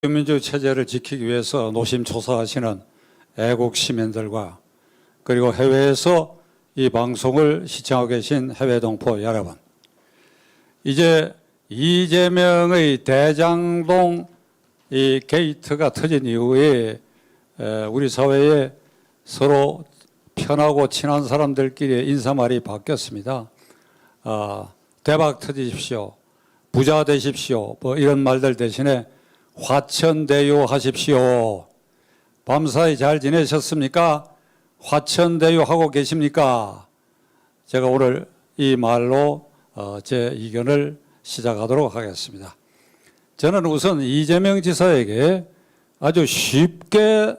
민주 체제를 지키기 위해서 노심초사하시는 애국 시민들과 그리고 해외에서 이 방송을 시청하고 계신 해외 동포 여러분, 이제 이재명의 대장동 이 게이트가 터진 이후에 우리 사회에 서로 편하고 친한 사람들끼리 인사말이 바뀌었습니다. 대박 터지십시오, 부자 되십시오, 뭐 이런 말들 대신에 화천대유 하십시오. 밤사이 잘 지내셨습니까? 화천대유 하고 계십니까? 제가 오늘 이 말로 제 의견을 시작하도록 하겠습니다. 저는 우선 이재명 지사에게 아주 쉽게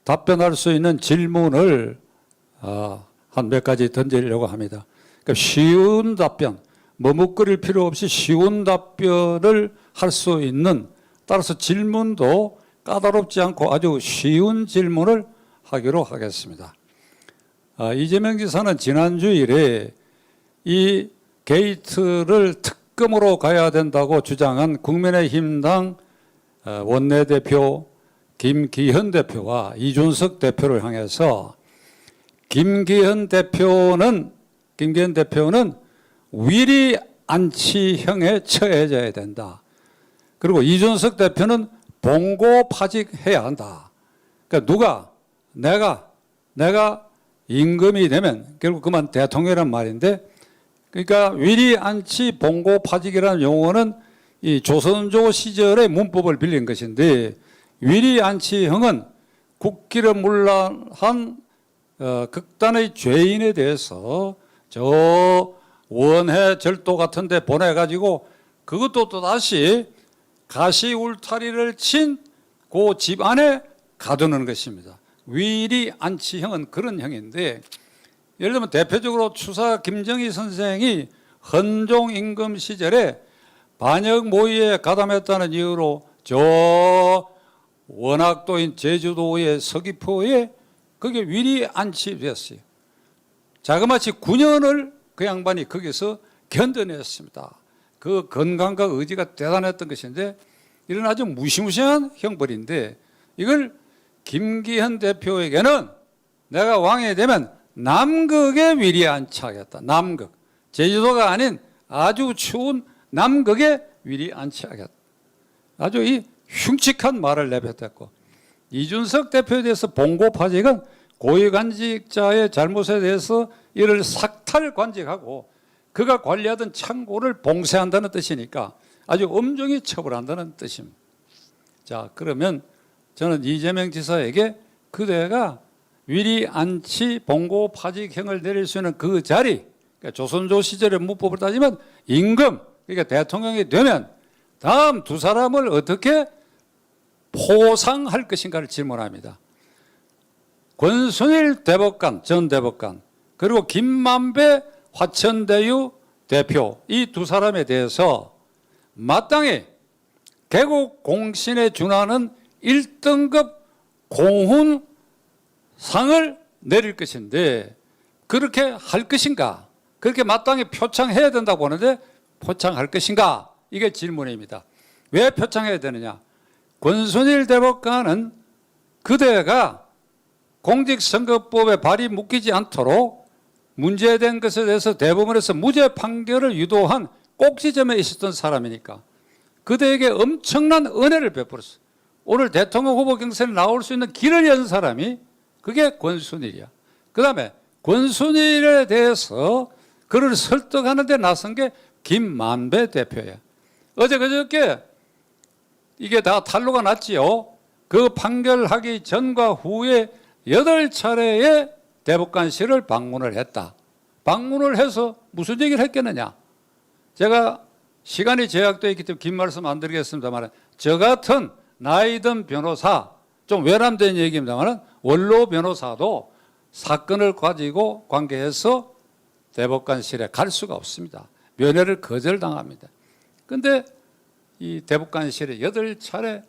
답변할 수 있는 질문을 한 몇 가지 던지려고 합니다. 그러니까 쉬운 답변, 머뭇거릴 필요 없이 쉬운 답변을 할 수 있는, 따라서 질문도 까다롭지 않고 아주 쉬운 질문을 하기로 하겠습니다. 이재명 지사는 지난주일에 이 게이트를 특검으로 가야 된다고 주장한 국민의힘당 원내대표 김기현 대표와 이준석 대표를 향해서 김기현 대표는 위리 안치형에 처해져야 된다. 그리고 이준석 대표는 봉고파직해야 한다. 그러니까 누가 내가 임금이 되면 결국 그만 대통령이란 말인데, 그러니까 위리 안치 봉고파직이라는 용어는 이 조선조 시절의 문법을 빌린 것인데, 위리 안치형은 국기를 문란한 극단의 죄인에 대해서 저 원해 절도 같은 데 보내가지고 그것도 또 다시 가시 울타리를 친 그 집 안에 가두는 것입니다. 위리 안치형은 그런 형인데, 예를 들면 대표적으로 추사 김정희 선생이 헌종 임금 시절에 반역 모의에 가담했다는 이유로 저 원학도인 제주도의 서귀포에 그게 위리 안치됐어요. 자그마치 9년을 그 양반이 거기서 견뎌냈습니다. 그 건강과 의지가 대단했던 것인데, 이런 아주 무시무시한 형벌인데, 이걸 김기현 대표에게는 내가 왕이 되면 남극에 위리 안치하겠다. 남극, 제주도가 아닌 아주 추운 남극에 위리 안치하겠다. 아주 이 흉측한 말을 내뱉었고, 이준석 대표에 대해서 봉고파직은 고위관직자의 잘못에 대해서 이를 삭탈관직하고 그가 관리하던 창고를 봉쇄한다는 뜻이니까 아주 엄중히 처벌한다는 뜻입니다. 자, 그러면 저는 이재명 지사에게 그대가 위리 안치 봉고파직형을 내릴 수 있는 그 자리, 그러니까 조선조 시절의 문법을 따지면 임금, 그러니까 대통령이 되면 다음 두 사람을 어떻게 포상할 것인가를 질문합니다. 권순일 대법관, 전 대법관, 그리고 김만배 화천대유 대표, 이 두 사람에 대해서 마땅히 개국 공신에 준하는 1등급 공훈상을 내릴 것인데, 그렇게 할 것인가? 그렇게 마땅히 표창해야 된다고 하는데 표창할 것인가? 이게 질문입니다. 왜 표창해야 되느냐? 권순일 대법관은 그대가 공직선거법에 발이 묶이지 않도록 문제된 것에 대해서 대법원에서 무죄 판결을 유도한 꼭지점에 있었던 사람이니까 그대에게 엄청난 은혜를 베풀었어. 오늘 대통령 후보 경선에 나올 수 있는 길을 연 사람이 그게 권순일이야. 그 다음에 권순일에 대해서 그를 설득하는 데 나선 게 김만배 대표야. 어제 그저께 이게 다 탄로가 났지요. 그 판결하기 전과 후에 8차례의 대법관실을 방문을 했다. 방문을 해서 무슨 얘기를 했겠느냐? 제가 시간이 제약되어 있기 때문에 긴 말씀 안 드리겠습니다만, 저 같은 나이 든 변호사, 좀 외람된 얘기입니다만 원로 변호사도 사건을 가지고 관계해서 대법관실에 갈 수가 없습니다. 면회를 거절당합니다. 그런데 이 대법관실에 8차례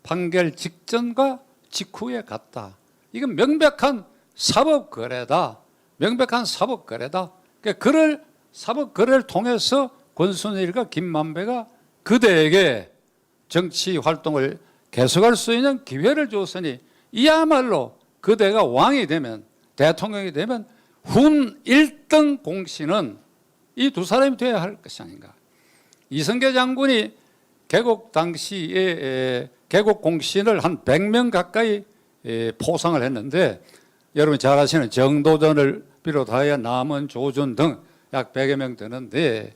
판결 직전과 직후에 갔다. 이건 명백한 사법거래다. 명백한 사법거래다. 그러니까 사법거래를 통해서 권순일과 김만배가 그대에게 정치 활동을 계속할 수 있는 기회를 줬으니 이야말로 그대가 왕이 되면, 대통령이 되면 훈 1등 공신은 이 두 사람이 돼야 할 것이 아닌가. 이성계 장군이 개국 당시에 개국 공신을 한 100명 가까이 포상을 했는데, 여러분 잘 아시는 정도전을 비롯하여 남원, 조준 등 약 100여 명 되는데,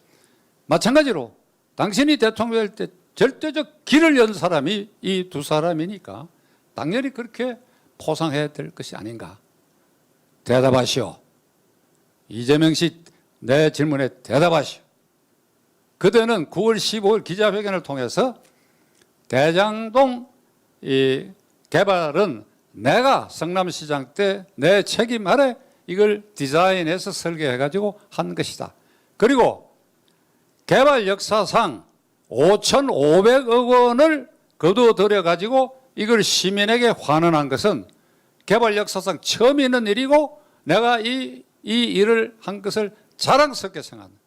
마찬가지로 당신이 대통령 될 때 절대적 길을 연 사람이 이 두 사람이니까 당연히 그렇게 포상해야 될 것이 아닌가. 대답하시오. 이재명 씨, 내 질문에 대답하시오. 그대는 9월 15일 기자회견을 통해서 대장동 이 개발은 내가 성남시장 때 내 책임 아래 이걸 디자인해서 설계해가지고 한 것이다. 그리고 개발 역사상 5,500억 원을 거두어들여가지고 이걸 시민에게 환원한 것은 개발 역사상 처음 있는 일이고, 내가 이 일을 한 것을 자랑스럽게 생각합니다.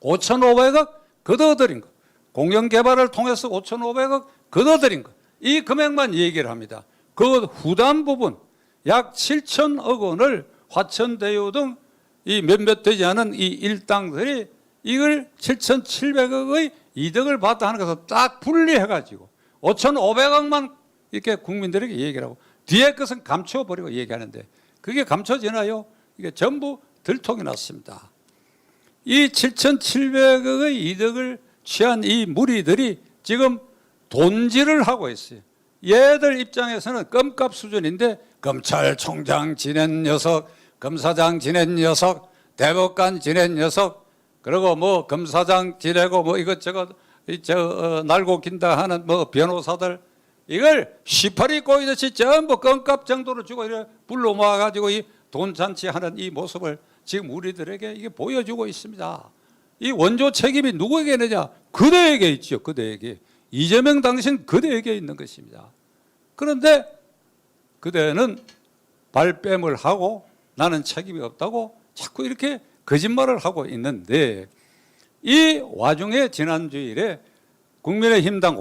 5,500억 거두어들인 것, 공영개발을 통해서 5,500억 거두어들인 것, 이 금액만 얘기를 합니다. 그 후단 부분 약 7천억 원을 화천대유 등 이 몇몇 되지 않은 이 일당들이 이걸 7,700억의 이득을 받다 하는 것을 딱 분리해가지고 5,500억만 이렇게 국민들에게 얘기를 하고 뒤에 것은 감춰버리고 얘기하는데, 그게 감춰지나요? 이게 전부 들통이 났습니다. 이 7,700억의 이득을 취한 이 무리들이 지금 돈질을 하고 있어요. 얘들 입장에서는 껌값 수준인데, 검찰총장 지낸 녀석, 검사장 지낸 녀석, 대법관 지낸 녀석, 그리고 뭐 검사장 지내고 뭐 이것저것 날고 긴다 하는 뭐 변호사들, 이걸 시파리 꼬이듯이 전부 껌값 정도로 주고 이렇게 불러 모아가지고 이 돈잔치하는 이 모습을 지금 우리들에게 이게 보여주고 있습니다. 이 원조 책임이 누구에게 있느냐? 그대에게 있죠. 그대에게. 이재명 당신 그대에게 있는 것입니다. 그런데 그대는 발뺌을 하고 나는 책임이 없다고 자꾸 이렇게 거짓말을 하고 있는데, 이 와중에 지난 주일에 국민의힘당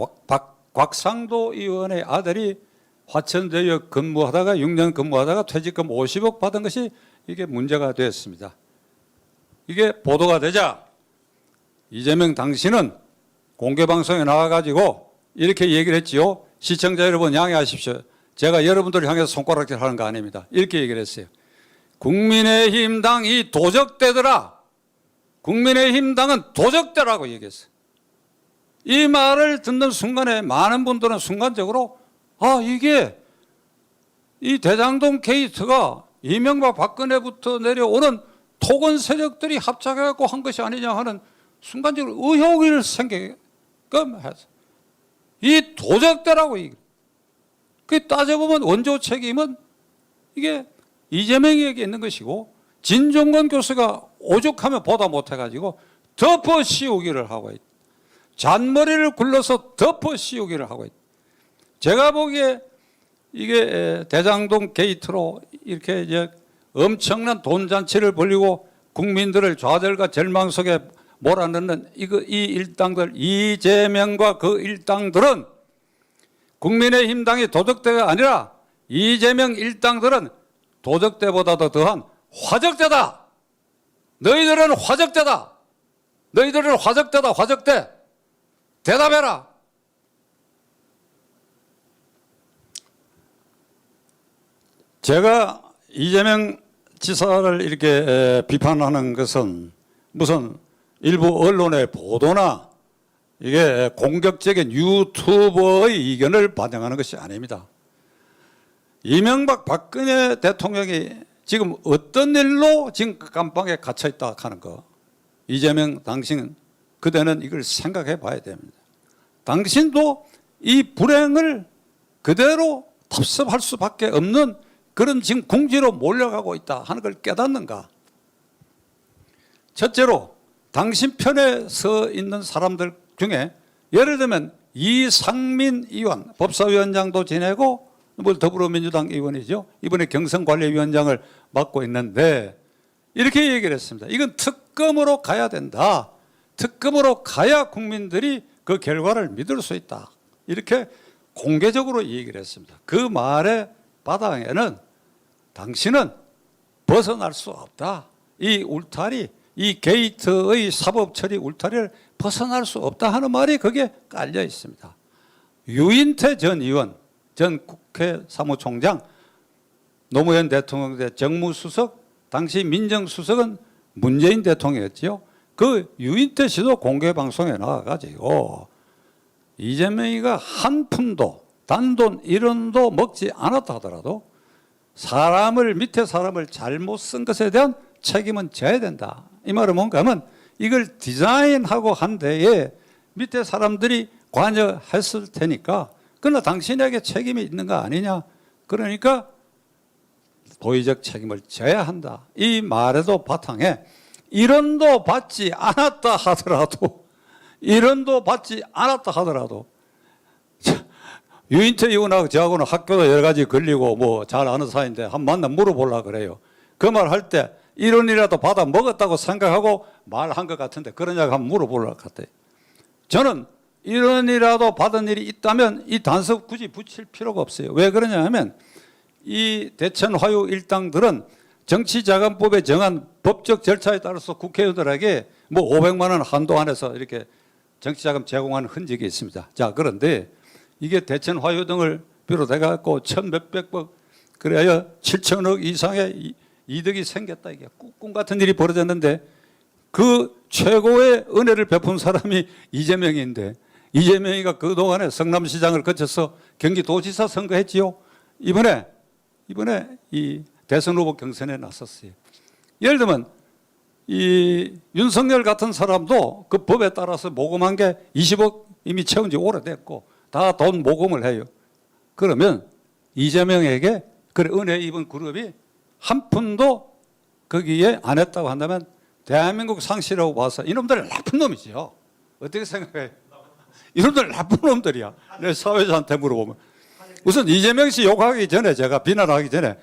곽상도 의원의 아들이 화천대유 근무하다가 6년 근무하다가 퇴직금 50억 받은 것이 이게 문제가 되었습니다. 이게 보도가 되자 이재명 당신은 공개방송에 나와가지고 이렇게 얘기를 했지요. 시청자 여러분 양해하십시오. 제가 여러분들을 향해서 손가락질 하는 거 아닙니다. 이렇게 얘기를 했어요. 국민의힘 당이 도적대더라. 국민의힘 당은 도적대라고 얘기했어요. 이 말을 듣는 순간에 많은 분들은 순간적으로 이게 이 대장동 케이스가 이명박 박근혜부터 내려오는 토건 세력들이 합작해갖고 한 것이 아니냐 하는 순간적으로 의혹을 생기게끔 해서 이 도적대라고 얘기해요. 그 따져보면 원조 책임은 이게 이재명에게 있는 것이고, 진종건 교수가 오죽하면 보다 못해가지고 덮어 씌우기를 하고 있다. 잔머리를 굴러서 덮어 씌우기를 하고 있다. 제가 보기에 이게 대장동 게이트로 이렇게 이제 엄청난 돈잔치를 벌리고 국민들을 좌절과 절망 속에 몰아넣는 이 일당들, 이재명과 그 일당들은 국민의힘 당이 도적대가 아니라 이재명 일당들은 도적대보다도 더한 화적대다. 너희들은 화적대다. 너희들은 화적대다. 화적대. 대답해라. 제가 이재명 지사를 이렇게 비판하는 것은 무슨 일부 언론의 보도나 이게 공격적인 유튜버의 의견을 반영하는 것이 아닙니다. 이명박 박근혜 대통령이 지금 어떤 일로 지금 감방에 갇혀 있다 하는 거, 이재명 당신 그대는 이걸 생각해 봐야 됩니다. 당신도 이 불행을 그대로 답습할 수밖에 없는 그런 지금 궁지로 몰려가고 있다 하는 걸 깨닫는가? 첫째로 당신 편에 서 있는 사람들 중에 예를 들면 이상민 의원, 법사위원장도 지내고 더불어민주당 의원이죠. 이번에 경선관리위원장을 맡고 있는데 이렇게 얘기를 했습니다. 이건 특검으로 가야 된다. 특검으로 가야 국민들이 그 결과를 믿을 수 있다. 이렇게 공개적으로 얘기를 했습니다. 그 말의 바탕에는 당신은 벗어날 수 없다. 이 울타리, 이 게이트의 사법 처리 울타리를 벗어날 수 없다 하는 말이 거기에 깔려 있습니다. 유인태 전 의원, 전 국회 사무총장, 노무현 대통령 때 정무수석, 당시 민정수석은 문재인 대통령이었지요. 그 유인태 씨도 공개방송에 나와가지고 이재명이가 한 푼도 단돈 1원도 먹지 않았다 하더라도 밑에 사람을 잘못 쓴 것에 대한 책임은 져야 된다. 이 말은 뭔가 하면 이걸 디자인하고 한 데에 밑에 사람들이 관여했을 테니까 그러나 당신에게 책임이 있는 거 아니냐. 그러니까 도의적 책임을 져야 한다. 이 말에도 바탕에 1원도 받지 않았다 하더라도 1원도 받지 않았다 하더라도 유인태 의원하고 저하고는 학교도 여러 가지 걸리고 뭐 잘 아는 사이인데 한 만나 물어보려고 그래요. 그 말 할 때 1원이라도 받아 먹었다고 생각하고 말한 것 같은데 그러냐고 한번 물어보려고 같아요. 저는 1원이라도 받은 일이 있다면 이 단서 굳이 붙일 필요가 없어요. 왜 그러냐 하면 이 대천화유 일당들은 정치자금법에 정한 법적 절차에 따라서 국회의원들에게 뭐 500만 원 한도 안에서 이렇게 정치자금 제공하는 흔적이 있습니다. 자, 그런데 이게 대천화유 등을 비롯해 갖고 1,몇백억 그래야 7천억 이상의 이득이 생겼다. 이게 꿈 같은 일이 벌어졌는데 그 최고의 은혜를 베푼 사람이 이재명인데 이재명이가 그동안에 성남시장을 거쳐서 경기도지사 선거했지요. 이번에 이 대선 후보 경선에 나섰어요. 예를 들면 이 윤석열 같은 사람도 그 법에 따라서 모금한 게 20억 이미 채운 지 오래됐고 다 돈 모금을 해요. 그러면 이재명에게 그 은혜 입은 그룹이 한 푼도 거기에 안 했다고 한다면 대한민국 상시라고 봐서 이놈들 나쁜 놈이죠. 어떻게 생각해요? 이놈들 나쁜 놈들이야. 내 사회자한테 물어보면. 우선 이재명 씨 욕하기 전에 제가 비난하기 전에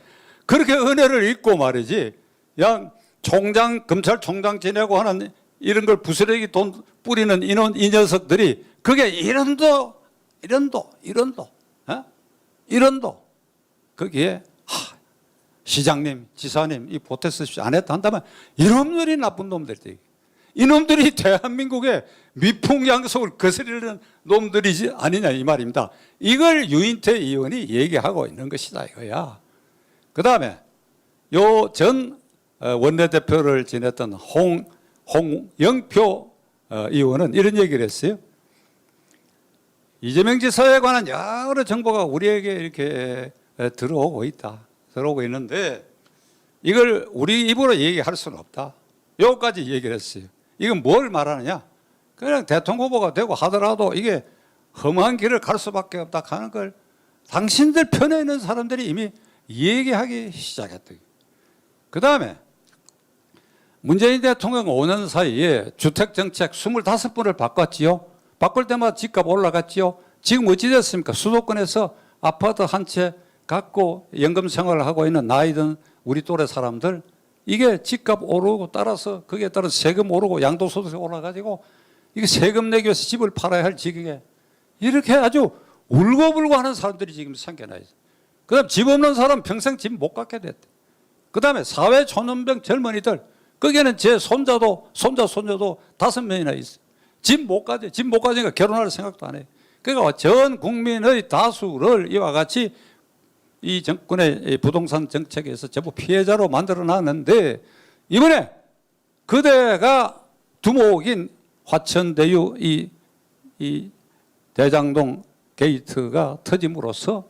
그렇게 은혜를 잊고 말이지 그냥 검찰총장 지내고 하는 이런 걸 부스러기 돈 뿌리는 이 녀석들이 그게 이런도 거기에 시장님, 지사님 이 보태 쓰십시오 안 했다 한다면 이놈들이 나쁜 놈들이 이놈들이 대한민국의 미풍양속을 거스르는 놈들이지 아니냐 이 말입니다. 이걸 유인태 의원이 얘기하고 있는 것이다 이거야. 그 다음에 요 전 원내대표를 지냈던 홍영표 의원은 이런 얘기를 했어요. 이재명 지사에 관한 여러 정보가 우리에게 이렇게 들어오고 있는데 이걸 우리 입으로 얘기할 수는 없다. 여기까지 얘기를 했어요. 이건 뭘 말하느냐? 그냥 대통령 후보가 되고 하더라도 이게 험한 길을 갈 수밖에 없다 하는 걸 당신들 편에 있는 사람들이 이미 얘기하기 시작했다. 그 다음에 문재인 대통령 5년 사이에 주택정책 25번을 바꿨지요. 바꿀 때마다 집값 올라갔지요. 지금 어찌 됐습니까? 수도권에서 아파트 한 채 갖고 연금 생활을 하고 있는 나이든 우리 또래 사람들 이게 집값 오르고 따라서 거기에 따라 세금 오르고 양도소득세 올라가지고 이게 세금 내기 위해서 집을 팔아야 할 지경에 이렇게 아주 울고불고 하는 사람들이 지금 생겨나 있어요. 그 다음에 집 없는 사람 평생 집 못 갖게 됐대. 그 다음에 사회초년병 젊은이들 거기에는 제 손자도 5명이나 있어요. 집 못 가죠. 집 못 가니까 결혼할 생각도 안 해요. 그러니까 전 국민의 다수를 이와 같이 이 정권의 부동산 정책에서 전부 피해자로 만들어 놨는데 이번에 그대가 두목인 화천대유 이 대장동 게이트가 터짐으로써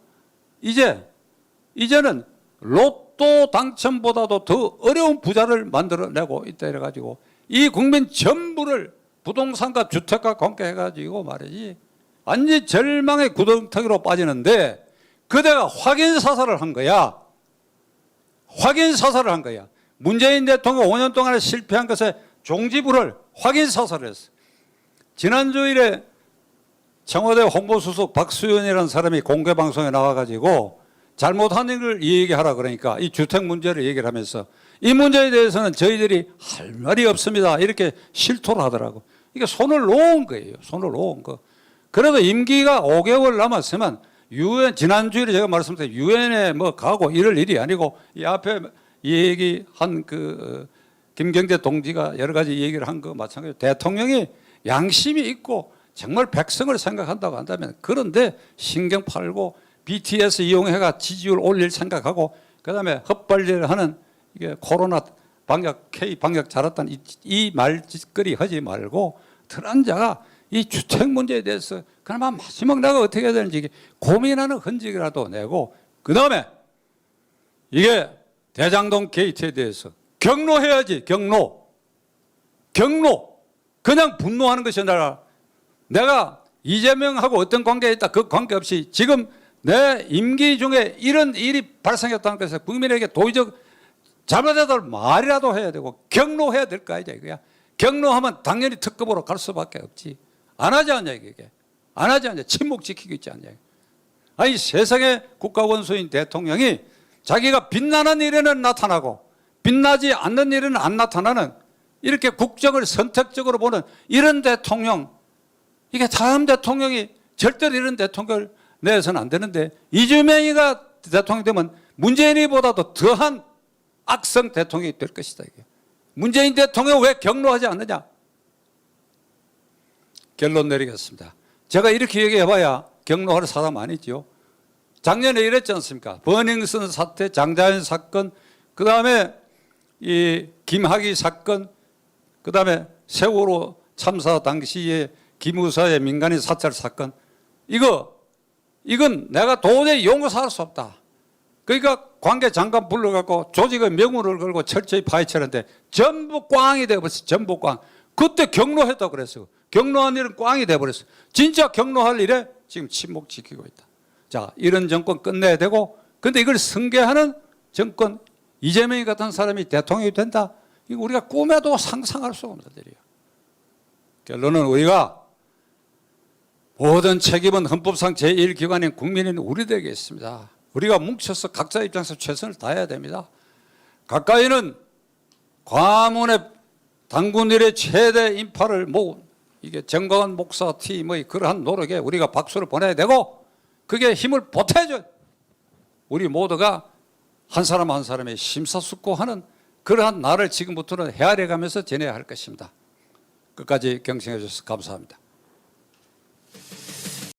이제는 로또 당첨보다도 더 어려운 부자를 만들어내고 있다 이래가지고 이 국민 전부를 부동산과 주택과 관계해가지고 말이지 완전히 절망의 구덩텅이로 빠지는데 그대가 확인 사살을 한 거야. 확인 사살을 한 거야. 문재인 대통령 5년 동안에 실패한 것에 종지부를 확인 사살을 했어. 지난 주일에 청와대 홍보수석 박수현이라는 사람이 공개방송에 나와가지고 잘못한 일을 얘기하라 그러니까 이 주택 문제를 얘기를 하면서 이 문제에 대해서는 저희들이 할 말이 없습니다. 이렇게 실토를 하더라고. 이게 손을 놓은 거예요. 손을 놓은 거. 그래도 임기가 5개월 남았으면 유엔 지난주에 제가 말씀드린 유엔에 뭐 가고 이럴 일이 아니고 이 앞에 이 얘기한 그 김경재 동지가 여러 가지 얘기를 한 거 마찬가지로 대통령이 양심이 있고 정말 백성을 생각한다고 한다면 그런데 신경 팔고 BTS 이용해가 지지율 올릴 생각하고 그다음에 헛발질을 하는 이게 코로나 방역 K 방역 잘했다는 이 말짓거리 하지 말고 들은 자가 이 주택 문제에 대해서 그나마 마지막 내가 어떻게 해야 되는지 고민하는 흔적이라도 내고 그다음에 이게 대장동 게이트에 대해서 경로해야지. 경로 그냥 분노하는 것이 아니라 내가 이재명하고 어떤 관계에 있다 그 관계없이 지금 내 임기 중에 이런 일이 발생했다는 것에서 국민에게 도의적 잘못해도 말이라도 해야 되고 경로해야 될 거 아니냐 이거야. 경로하면 당연히 특급으로 갈 수밖에 없지. 안 하지 않냐 이게. 안 하지 않냐. 침묵 지키고 있지 않냐. 아니 세상의 국가원수인 대통령이 자기가 빛나는 일에는 나타나고 빛나지 않는 일에는 안 나타나는 이렇게 국정을 선택적으로 보는 이런 대통령 이게 다음 대통령이 절대로 이런 대통령을 내서는 안 되는데 이재명이가 대통령 되면 문재인이보다도 더한 악성 대통령이 될 것이다. 이게. 문재인 대통령 왜 경로하지 않느냐? 결론 내리겠습니다. 제가 이렇게 얘기해봐야 경로할 사람 아니죠. 작년에 이랬지 않습니까? 버닝썬 사태, 장자연 사건, 그 다음에 이 김학의 사건, 그 다음에 세월호 참사 당시에 기무사의 민간인 사찰 사건, 이건 내가 도저히 용서할 수 없다. 그러니까 관계 장관 불러갖고 조직의 명운을 걸고 철저히 파헤쳤는데 전부 꽝이 되어버렸어요. 전부 꽝. 그때 경로했다고 그랬어요. 경로한 일은 꽝이 되어버렸어요. 진짜 경로할 일에 지금 침묵 지키고 있다. 자, 이런 정권 끝내야 되고 근데 이걸 승계하는 정권 이재명이 같은 사람이 대통령이 된다. 이거 우리가 꿈에도 상상할 수 없는 일이에요. 결론은 우리가 모든 책임은 헌법상 제1기관인 국민인 우리들에게 있습니다. 우리가 뭉쳐서 각자 입장에서 최선을 다해야 됩니다. 가까이는 과문의 당군일의 최대 인파를 모은 이게 정광훈 목사 팀의 그러한 노력에 우리가 박수를 보내야 되고 그게 힘을 보태줘. 우리 모두가 한 사람 한 사람의 심사숙고하는 그러한 날을 지금부터는 헤아려가면서 지내야 할 것입니다. 끝까지 경청해 주셔서 감사합니다.